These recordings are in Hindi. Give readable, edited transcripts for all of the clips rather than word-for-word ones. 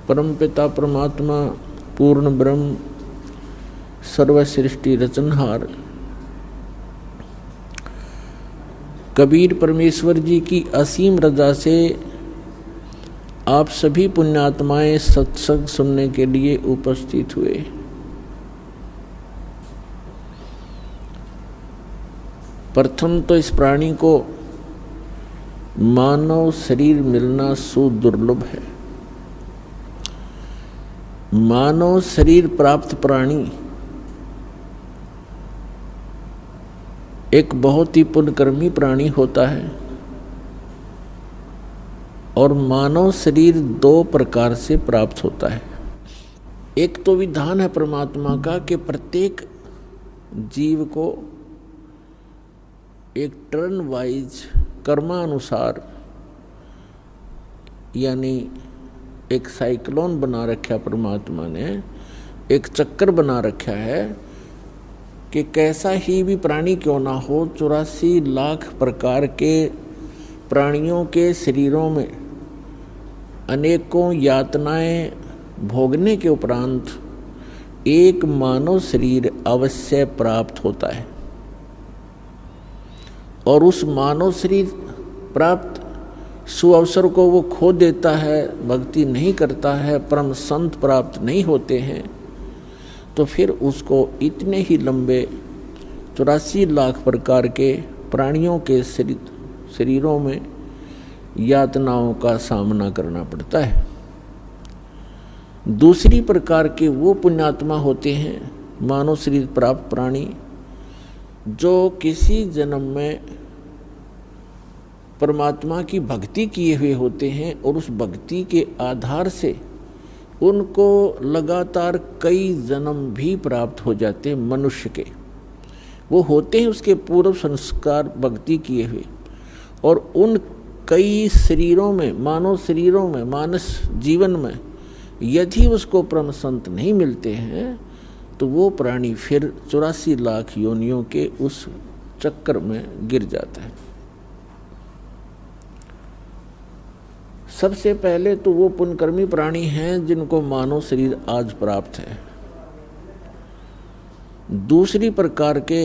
परमपिता परमात्मा पूर्ण ब्रह्म सर्व सृष्टि रचनहार कबीर परमेश्वर जी की असीम रजा से आप सभी पुण्यात्माएं सत्संग सुनने के लिए उपस्थित हुए। प्रथम तो इस प्राणी को मानव शरीर मिलना सुदुर्लभ है। मानव शरीर प्राप्त प्राणी एक बहुत ही पुण्यकर्मी प्राणी होता है और मानव शरीर दो प्रकार से प्राप्त होता है। एक तो विधान है परमात्मा का कि प्रत्येक जीव को एक टर्न वाइज कर्मानुसार यानी एक साइक्लोन बना रखा परमात्मा ने, एक चक्कर बना रखा है कि कैसा ही भी प्राणी क्यों ना हो, 84 लाख प्रकार के प्राणियों के शरीरों में अनेकों यातनाएं भोगने के उपरांत एक मानव शरीर अवश्य प्राप्त होता है और उस मानव शरीर प्राप्त सुअवसर को वो खो देता है, भक्ति नहीं करता है, परम संत प्राप्त नहीं होते हैं, तो फिर उसको इतने ही लंबे 84 लाख प्रकार के प्राणियों के शरीरों में यातनाओं का सामना करना पड़ता है। दूसरी प्रकार के वो पुण्यात्मा होते हैं मानव शरीर प्राप्त प्राणी जो किसी जन्म में परमात्मा की भक्ति किए हुए होते हैं और उस भक्ति के आधार से उनको लगातार कई जन्म भी प्राप्त हो जाते हैं। मनुष्य के वो होते हैं उसके पूर्व संस्कार भक्ति किए हुए और उन कई शरीरों में, मानव शरीरों में, मानस जीवन में यदि उसको परम संत नहीं मिलते हैं तो वो प्राणी फिर 84 लाख योनियों के उस चक्कर में गिर जाता है। सबसे पहले तो वो पुण्यकर्मी प्राणी हैं जिनको मानव शरीर आज प्राप्त है। दूसरी प्रकार के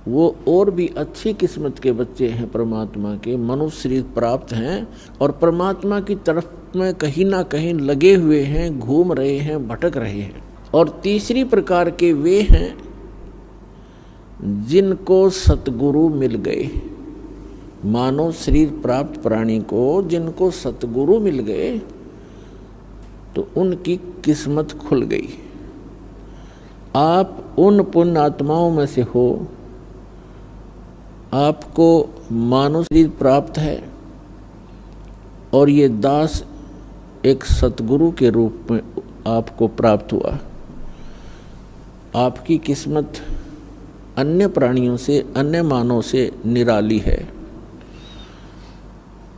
वो और भी अच्छी किस्मत के बच्चे हैं परमात्मा के, मनुष्य शरीर प्राप्त हैं और परमात्मा की तरफ में कहीं ना कहीं लगे हुए हैं, घूम रहे हैं, भटक रहे हैं। और तीसरी प्रकार के वे हैं जिनको सतगुरु मिल गए। मानव शरीर प्राप्त प्राणी को जिनको सतगुरु मिल गए तो उनकी किस्मत खुल गई। आप उन पुण्य आत्माओं में से हो, आपको मानव शरीर प्राप्त है और ये दास एक सतगुरु के रूप में आपको प्राप्त हुआ। आपकी किस्मत अन्य प्राणियों से, अन्य मानव से निराली है।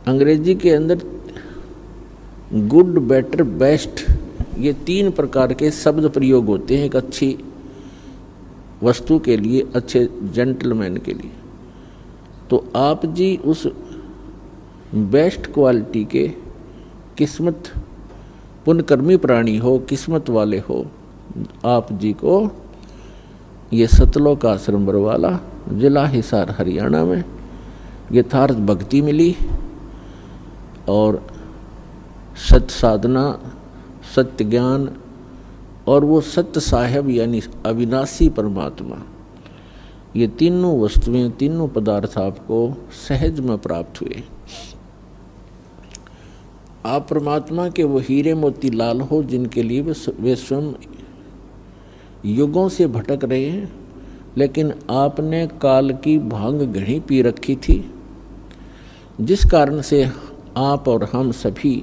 अंग्रेजी के अंदर गुड, बेटर, बेस्ट ये 3 प्रकार के शब्द प्रयोग होते हैं एक अच्छी वस्तु के लिए, अच्छे जेंटलमैन के लिए। तो आप जी उस बेस्ट क्वालिटी के किस्मत पुण्यकर्मी प्राणी हो, किस्मत वाले हो। आप जी को ये सतलोक आश्रम बरवाला, जिला हिसार, हरियाणा में यथार्थ भक्ति मिली और सत्य साधना, सत्य ज्ञान और वो सत्य साहेब यानी अविनाशी परमात्मा, ये तीनों वस्तुएं, तीनों पदार्थ आपको सहज में प्राप्त हुए। आप परमात्मा के वो हीरे मोती लाल हो जिनके लिए वे स्वयं युगों से भटक रहे हैं, लेकिन आपने काल की भांग घड़ी पी रखी थी, जिस कारण से आप और हम सभी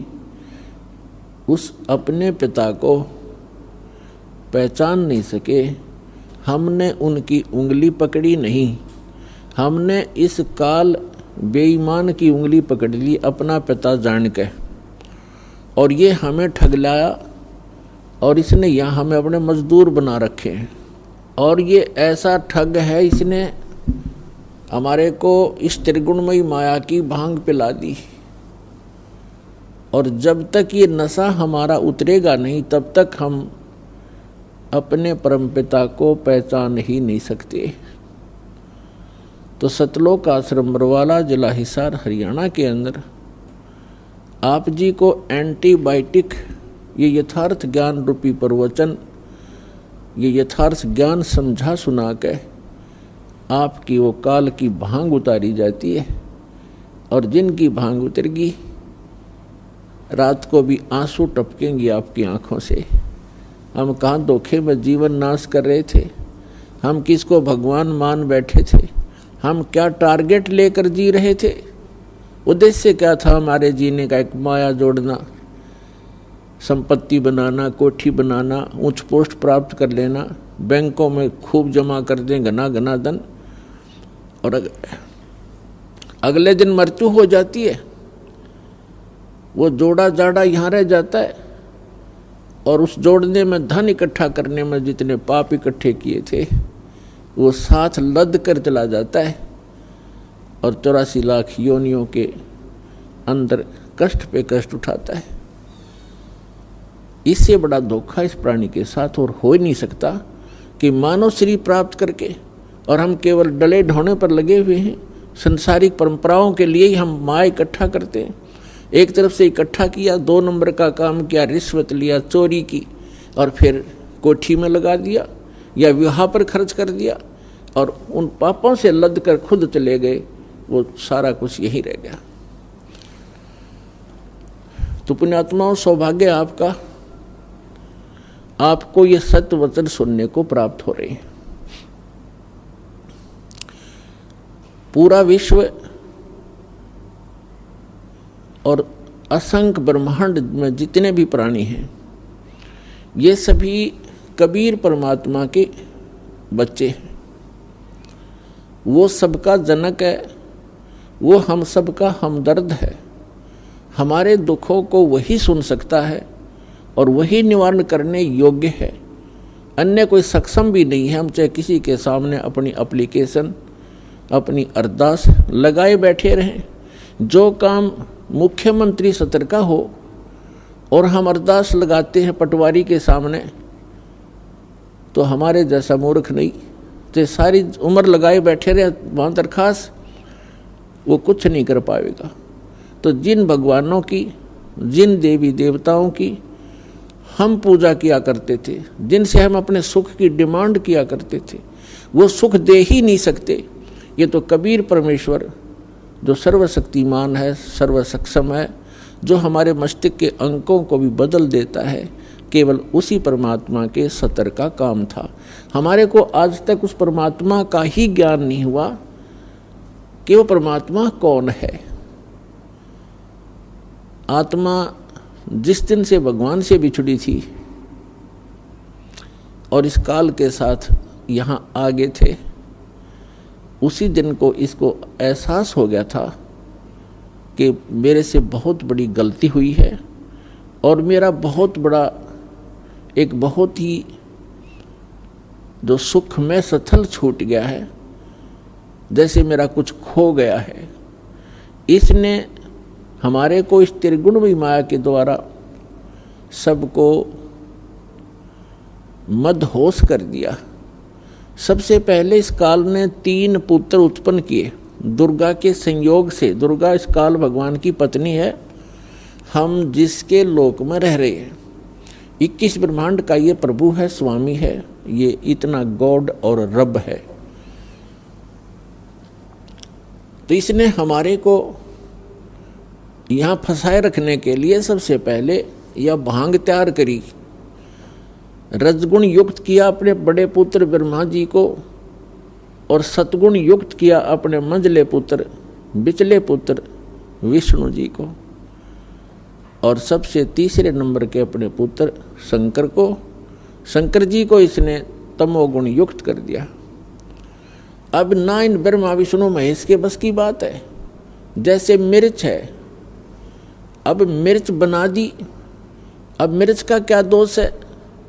उस अपने पिता को पहचान नहीं सके। हमने उनकी उंगली पकड़ी नहीं, हमने इस काल बेईमान की उंगली पकड़ ली अपना पिता जान के, और ये हमें ठगलाया और इसने यहाँ हमें अपने मजदूर बना रखे हैं। और ये ऐसा ठग है, इसने हमारे को इस त्रिगुणमयी माया की भांग पिला दी और जब तक ये नशा हमारा उतरेगा नहीं तब तक हम अपने परमपिता को पहचान ही नहीं सकते। तो सतलोक आश्रम बरवाला, जिला हिसार, हरियाणा के अंदर आप जी को एंटीबायोटिक, ये यथार्थ ज्ञान रूपी प्रवचन, ये यथार्थ ज्ञान समझा सुना के आपकी वो काल की भांग उतारी जाती है। और जिनकी भांग उतरेगी रात को भी आंसू टपकेंगे आपकी आंखों से। हम कहाँ धोखे में जीवन नाश कर रहे थे, हम किसको भगवान मान बैठे थे, हम क्या टारगेट लेकर जी रहे थे, उद्देश्य क्या था हमारे जीने का? एक माया जोड़ना, संपत्ति बनाना, कोठी बनाना, उच्च पोस्ट प्राप्त कर लेना, बैंकों में खूब जमा कर दें घना घना धन, और अगले दिन मृत्यु हो जाती है। वो जोड़ा जाड़ा यहाँ रह जाता है और उस जोड़ने में, धन इकट्ठा करने में जितने पाप इकट्ठे किए थे वो साथ लद कर चला जाता है और 84 लाख योनियों के अंदर कष्ट पे कष्ट उठाता है। इससे बड़ा धोखा इस प्राणी के साथ और हो ही नहीं सकता कि मानव शरीर प्राप्त करके और हम केवल डले ढोने पर लगे हुए हैं। संसारिक परंपराओं के लिए ही हम माया इकट्ठा करते हैं। एक तरफ से इकट्ठा किया, 2 नंबर का काम किया, रिश्वत लिया, चोरी की और फिर कोठी में लगा दिया या विवाह पर खर्च कर दिया और उन पापों से लद कर खुद चले गए। वो सारा कुछ यही रह गया। तो पुण्यात्माओं, सौभाग्य आपका, आपको ये सत्य वचन सुनने को प्राप्त हो रहे हैं। पूरा विश्व और असंख्य ब्रह्मांड में जितने भी प्राणी हैं ये सभी कबीर परमात्मा के बच्चे हैं। वो सबका जनक है, वो हम सबका हमदर्द है। हमारे दुखों को वही सुन सकता है और वही निवारण करने योग्य है। अन्य कोई सक्षम भी नहीं है। हम चाहे किसी के सामने अपनी एप्लीकेशन, अपनी अरदास लगाए बैठे रहें, जो काम मुख्यमंत्री सत्र का हो और हम अरदास लगाते हैं पटवारी के सामने, तो हमारे जैसा मूर्ख नहीं, तो सारी उम्र लगाए बैठे रहे वहाँ दरखास्त, वो कुछ नहीं कर पाएगा। तो जिन भगवानों की, जिन देवी देवताओं की हम पूजा किया करते थे, जिनसे हम अपने सुख की डिमांड किया करते थे, वो सुख दे ही नहीं सकते। ये तो कबीर परमेश्वर जो सर्वशक्तिमान है, सर्वसक्षम है, जो हमारे मस्तिष्क के अंकों को भी बदल देता है, केवल उसी परमात्मा के सतर का काम था। हमारे को आज तक उस परमात्मा का ही ज्ञान नहीं हुआ कि वो परमात्मा कौन है। आत्मा जिस दिन से भगवान से बिछड़ी थी और इस काल के साथ यहाँ आगे थे, उसी दिन को इसको एहसास हो गया था कि मेरे से बहुत बड़ी गलती हुई है और मेरा बहुत बड़ा, एक बहुत ही जो सुख में सथल छूट गया है, जैसे मेरा कुछ खो गया है। इसने हमारे को इस त्रिगुणमयी माया के द्वारा सबको मदहोश कर दिया। सबसे पहले इस काल ने 3 पुत्र उत्पन्न किए दुर्गा के संयोग से। दुर्गा इस काल भगवान की पत्नी है, हम जिसके लोक में रह रहे हैं। 21 ब्रह्मांड का ये प्रभु है, स्वामी है, ये इतना गॉड और रब है। तो इसने हमारे को यहाँ फंसाए रखने के लिए सबसे पहले यह भांग तैयार करी, रजगुण युक्त किया अपने बड़े पुत्र ब्रह्मा जी को और सतगुण युक्त किया अपने मंझले पुत्र, बिचले पुत्र विष्णु जी को, और सबसे तीसरे नंबर के अपने पुत्र शंकर को, शंकर जी को इसने तमोगुण युक्त कर दिया। अब ना इन ब्रह्मा विष्णु महेश के बस की बात है। जैसे मिर्च है, अब मिर्च बना दी, अब मिर्च का क्या दोष है,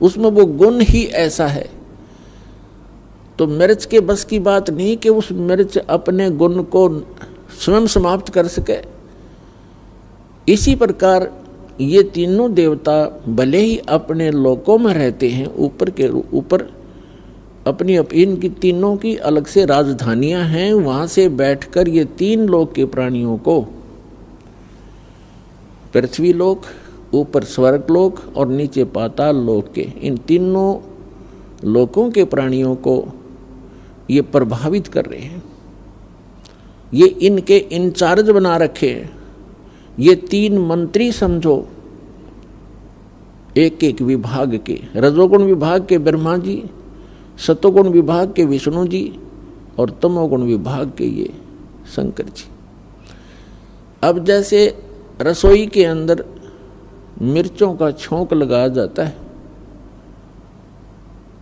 उसमें वो गुण ही ऐसा है। तो मिर्च के बस की बात नहीं कि उस मिर्च अपने गुण को स्वयं समाप्त कर सके। इसी प्रकार ये तीनों देवता भले ही अपने लोकों में रहते हैं, ऊपर के ऊपर अपनी इनकी तीनों की अलग से राजधानियां हैं, वहां से बैठकर ये तीन लोक के प्राणियों को, पृथ्वी लोक, ऊपर स्वर्ग लोक और नीचे पाताल लोक के, इन तीनों लोकों के प्राणियों को ये प्रभावित कर रहे हैं। ये इनके इंचार्ज बना रखे हैं। ये तीन मंत्री समझो, एक एक विभाग के, रजोगुण विभाग के ब्रह्मा जी, सतोगुण विभाग के विष्णु जी और तमोगुण विभाग के ये शंकर जी। अब जैसे रसोई के अंदर मिर्चों का छोंक लगाया जाता है,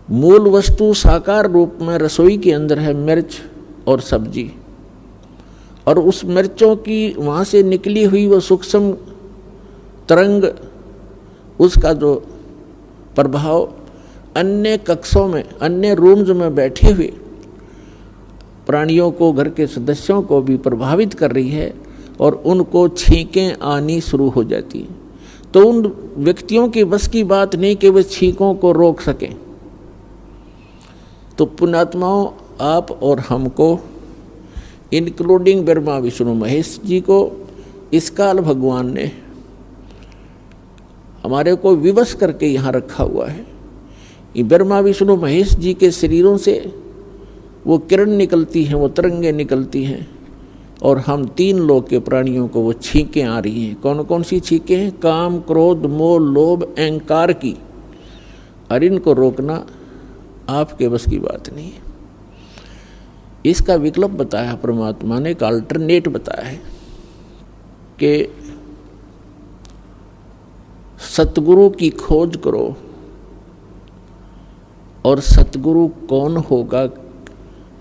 मूल वस्तु साकार रूप में रसोई के अंदर है मिर्च और सब्जी, और उस मिर्चों की वहाँ से निकली हुई वो सूक्ष्म तरंग, उसका जो प्रभाव अन्य कक्षों में, अन्य रूम्स में बैठे हुए प्राणियों को, घर के सदस्यों को भी प्रभावित कर रही है और उनको छींकें आनी शुरू हो जाती हैं। तो उन व्यक्तियों की बस की बात नहीं कि वे छींकों को रोक सकें। तो पुण्यात्माओं, आप और हमको, इंक्लूडिंग ब्रह्मा विष्णु महेश जी को, इस काल भगवान ने हमारे को विवश करके यहाँ रखा हुआ है। ये ब्रह्मा विष्णु महेश जी के शरीरों से वो किरण निकलती हैं, वो तरंगें निकलती हैं, और हम तीन लोक के प्राणियों को वो छींकें आ रही हैं। कौन कौन सी छींकें हैं? काम, क्रोध, मोह, लोभ, अहंकार की। और इनको रोकना आपके बस की बात नहीं है। इसका विकल्प बताया परमात्मा ने, एक अल्टरनेट बताया है कि सतगुरु की खोज करो, और सतगुरु कौन होगा,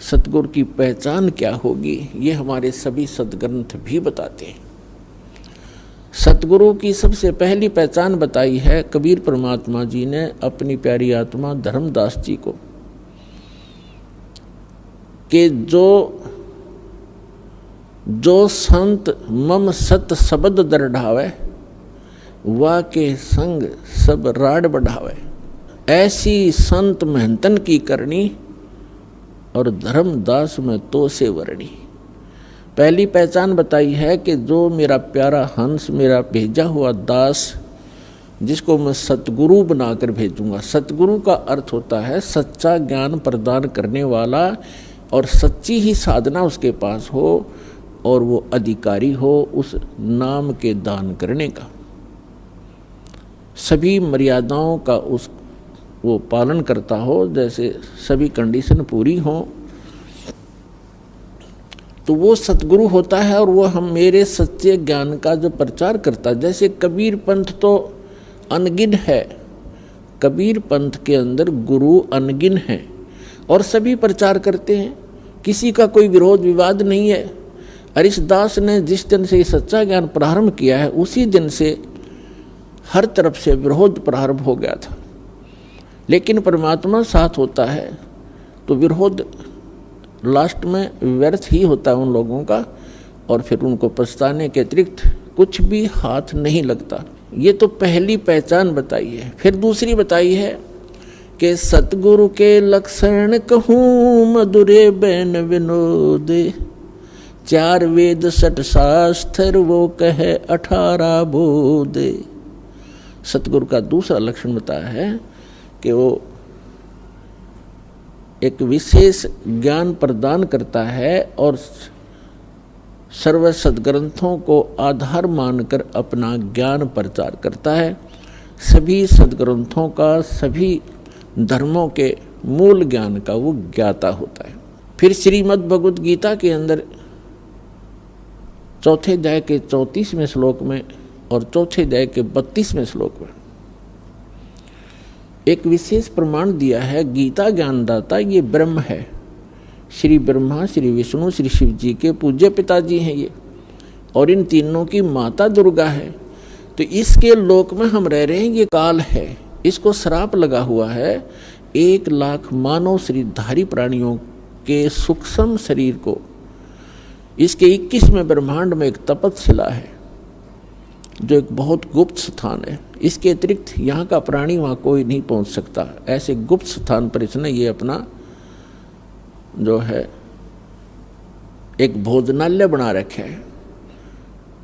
सतगुरु की पहचान क्या होगी, ये हमारे सभी सदग्रंथ भी बताते हैं। सतगुरु की सबसे पहली पहचान बताई है कबीर परमात्मा जी ने अपनी प्यारी आत्मा धर्मदास जी को, कि जो संत मम सत शब्द दृढ़ावे, वा के संग सब राड बढ़ावे। ऐसी संत महंतन की करनी, और धर्मदास में तो से वर्णी। पहली पहचान बताई है कि जो मेरा प्यारा हंस, मेरा भेजा हुआ दास, जिसको मैं सतगुरु बनाकर भेजूंगा। सतगुरु का अर्थ होता है सच्चा ज्ञान प्रदान करने वाला, और सच्ची ही साधना उसके पास हो, और वो अधिकारी हो उस नाम के दान करने का, सभी मर्यादाओं का वो पालन करता हो, जैसे सभी कंडीशन पूरी हो, तो वो सतगुरु होता है। और वो हम मेरे सच्चे ज्ञान का जो प्रचार करता है, जैसे कबीर पंथ तो अनगिन है, कबीर पंथ के अंदर गुरु अनगिन है और सभी प्रचार करते हैं, किसी का कोई विरोध विवाद नहीं है। हरिदास ने जिस दिन से सच्चा ज्ञान प्रारंभ किया है, उसी दिन से हर तरफ से विरोध प्रारंभ हो गया था। लेकिन परमात्मा साथ होता है तो विरोध लास्ट में व्यर्थ ही होता है उन लोगों का, और फिर उनको पछताने के अतिरिक्त कुछ भी हाथ नहीं लगता। ये तो पहली पहचान बताई है। फिर दूसरी बताई है कि सतगुरु के लक्षण कहूँ मधुरे बैन विनोद, 4 वेद 6 शास्त्र वो कहे 18 बोध। सतगुरु का दूसरा लक्षण बताया है कि वो एक विशेष ज्ञान प्रदान करता है और सर्व सद्ग्रंथों को आधार मानकर अपना ज्ञान प्रचार करता है। सभी सद्ग्रंथों का, सभी धर्मों के मूल ज्ञान का वो ज्ञाता होता है। फिर श्रीमद् भगवद गीता के अंदर चौथे अध्याय के 34वें श्लोक में और चौथे अध्याय के 32वें श्लोक में एक विशेष प्रमाण दिया है। गीता ज्ञानदाता ये ब्रह्म है, श्री ब्रह्मा, श्री विष्णु, श्री शिव जी के पूज्य पिताजी हैं ये, और इन तीनों की माता दुर्गा है। तो इसके लोक में हम रह रहे हैं, ये काल है, इसको श्राप लगा हुआ है। 1 लाख मानव शरीरधारी प्राणियों के सूक्ष्म शरीर को, इसके 21वें ब्रह्मांड में एक तपतशिला है, जो एक बहुत गुप्त स्थान है। इसके अतिरिक्त यहाँ का प्राणी वहाँ कोई नहीं पहुँच सकता। ऐसे गुप्त स्थान पर इसने ये अपना जो है एक भोजनालय बना रखा है।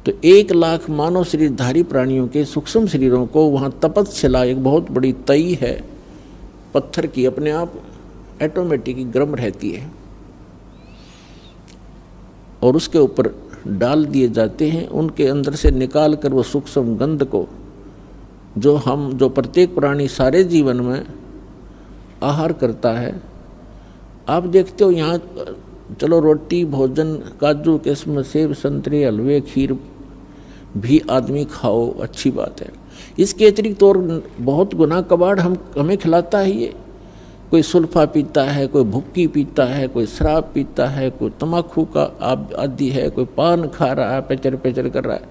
तो 1 लाख मानव शरीरधारी प्राणियों के सूक्ष्म शरीरों को वहाँ तपस्या, एक बहुत बड़ी तई है पत्थर की, अपने आप ऑटोमेटिक गर्म रहती है, और उसके ऊपर डाल दिए जाते हैं। उनके अंदर से निकाल कर वो सूक्ष्म गंध को जो प्रत्येक प्राणी सारे जीवन में आहार करता है। आप देखते हो यहाँ चलो रोटी भोजन काजू किस्म सेब संतरे हलवे खीर भी आदमी खाओ, अच्छी बात है। इसके अतिरिक्त और बहुत गुना कबाड़ हमें खिलाता है। ये कोई सुल्फा पीता है, कोई भुक्की पीता है, कोई शराब पीता है, कोई तम्बाकू का आदि है, कोई पान खा रहा है, पेचर पेचर कर रहा है।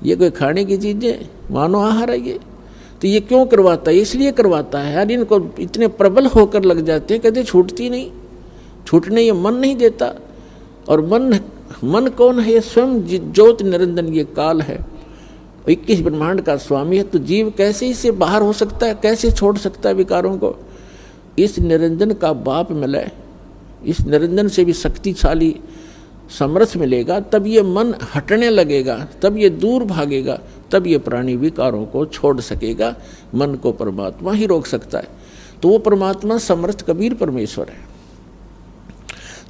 ये कोई खाने की चीज़ें मानो आहार है ये। तो ये क्यों करवाता है? इसलिए करवाता है यार, इनको इतने प्रबल होकर लग जाते हैं, कहते छूटती नहीं, छूटने ये मन नहीं देता। और मन कौन है? ये स्वयं ज्योति निरंजन, ये काल है, 21 ब्रह्मांड का स्वामी है। तो जीव कैसे इससे बाहर हो सकता है? कैसे छोड़ सकता है विकारों को? इस निरंजन का बाप मिले, इस निरंजन से भी शक्तिशाली समर्थ मिलेगा, तब ये मन हटने लगेगा, तब ये दूर भागेगा, तब ये प्राणी विकारों को छोड़ सकेगा। मन को परमात्मा ही रोक सकता है। तो वो परमात्मा समर्थ कबीर परमेश्वर है।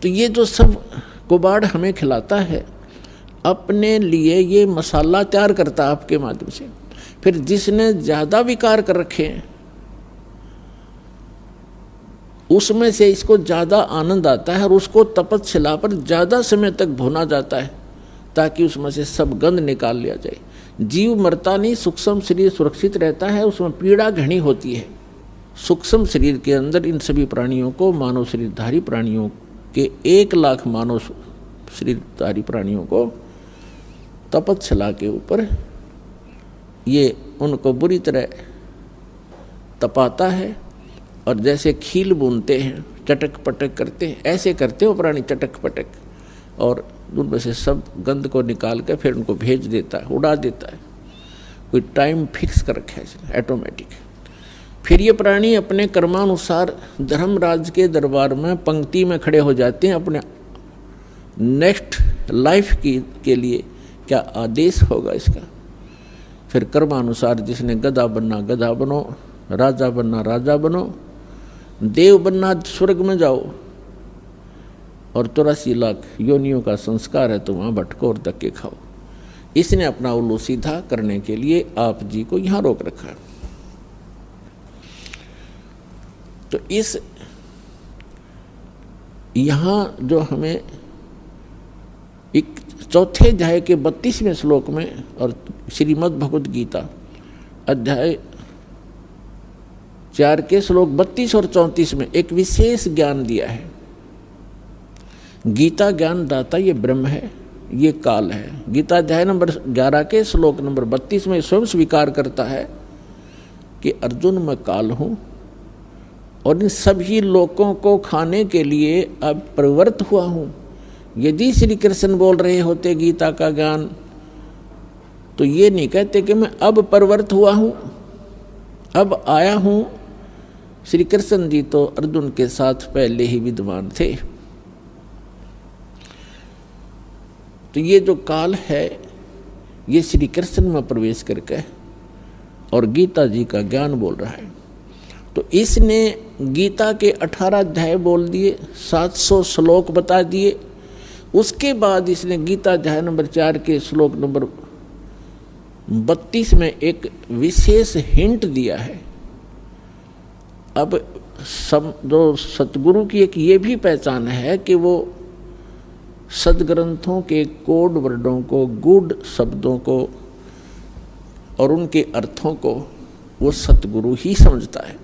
तो ये जो सब कुबाड़ हमें खिलाता है, अपने लिए ये मसाला तैयार करता है आपके माध्यम से। फिर जिसने ज़्यादा विकार कर रखे हैं उसमें से इसको ज़्यादा आनंद आता है, और उसको तपस्या पर ज़्यादा समय तक भुना जाता है, ताकि उसमें से सब गंध निकाल लिया जाए। जीव मरता नहीं, सूक्ष्म शरीर सुरक्षित रहता है, उसमें पीड़ा घनी होती है। सूक्ष्म शरीर के अंदर इन सभी प्राणियों को, मानव शरीरधारी प्राणियों के 1 लाख मानव शरीरधारी प्राणियों को तपस्या के ऊपर ये उनको बुरी तरह तपाता है। और जैसे खील बुनते हैं, चटक पटक करते हैं, ऐसे करते हो प्राणी चटक पटक, और उनमें से सब गंध को निकाल कर फिर उनको भेज देता है, उड़ा देता है। कोई टाइम फिक्स कर रखा है इसने, ऑटोमेटिक। फिर ये प्राणी अपने कर्मानुसार धर्मराज के दरबार में पंक्ति में खड़े हो जाते हैं, अपने नेक्स्ट लाइफ के लिए क्या आदेश होगा इसका। फिर कर्मानुसार जिसने गधा बनना गधा बनो, राजा बनना राजा बनो, देव बनना स्वर्ग में जाओ, और 83 लाख योनियों का संस्कार है तो वहाँ भटको और धक्के खाओ। इसने अपना उल्लू सीधा करने के लिए आप जी को यहाँ रोक रखा है। तो इस यहाँ जो हमें एक चौथे अध्याय के 32वें श्लोक में और श्रीमद् भगवद गीता अध्याय 4 के श्लोक 32 और 34 में एक विशेष ज्ञान दिया है। गीता ज्ञान दाता ये ब्रह्म है, ये काल है। गीता अध्याय नंबर 11 के श्लोक नंबर 32 में स्वयं स्वीकार करता है कि अर्जुन मैं काल हूँ, और इन सभी लोगों को खाने के लिए अब प्रवृत्त हुआ हूँ। यदि श्री कृष्ण बोल रहे होते गीता का ज्ञान, तो ये नहीं कहते कि मैं अब प्रवृत्त हुआ हूँ, अब आया हूँ। श्री कृष्ण जी तो अर्जुन के साथ पहले ही विद्वान थे। तो ये जो काल है ये श्री कृष्ण में प्रवेश करके और गीता जी का ज्ञान बोल रहा है। तो इसने गीता के 18 अध्याय बोल दिए, 700 श्लोक बता दिए। उसके बाद इसने गीता अध्याय नंबर 4 के श्लोक नंबर 32 में एक विशेष हिंट दिया है। अब जो सतगुरु की एक ये भी पहचान है कि वो सदग्रंथों के कोड वर्डों को, गूढ़ शब्दों को और उनके अर्थों को वो सतगुरु ही समझता है।